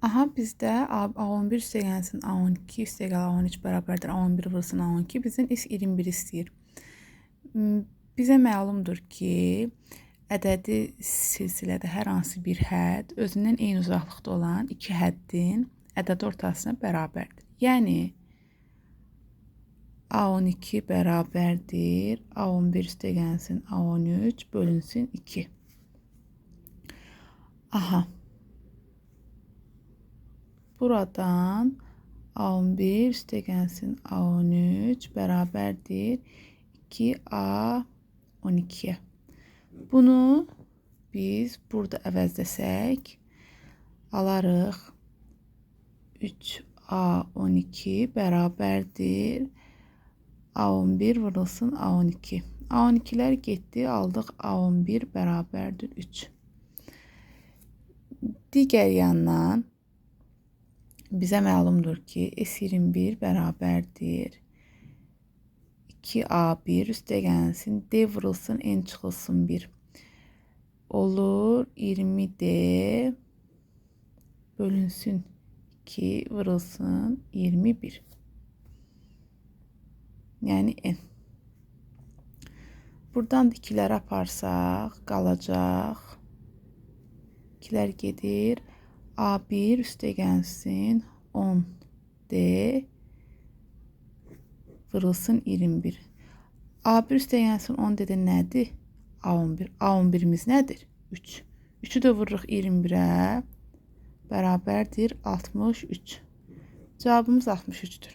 Aha bizdə A11 üstəgəlsin A12 üstəgəl A13 bərabərdir A11 vurulsun A12 bizim S21 istəyir. Bizə məlumdur ki, ədədi silsilədə hər hansı bir hədd özündən eyni uzaqlıqda olan iki həddin ədədi ortasına bərabərdir. Yəni A12 bərabərdir A11 üstəgəlsin A13 bölünsün 2. Aha. Buradan A11 üstəgəlsin A13 bərabərdir 2A12'ye. Bunu biz burada əvəzləsək alarıq 3A12 bərabərdir A11 vurulsun A12. A12'lər getdi, aldıq A11 bərabərdir 3. Digər yandan bizə məlumdur ki, S21 bərabərdir 2A1 üstəgəlsin D vurulsun N çıxılsın 1. Olur 20D bölünsün 2 vurulsun 21. Yəni N. Buradan da 2'ləri aparsaq qalacaq. 2'lər gedir. A1 üstəgəlsin 10D vurulsun 21. A1 üstəgəlsin 10D nədir? A11. A11'imiz nədir? 3. 3'ü də vururuq 21'ə bərabərdir 63. Cavabımız 63'dür.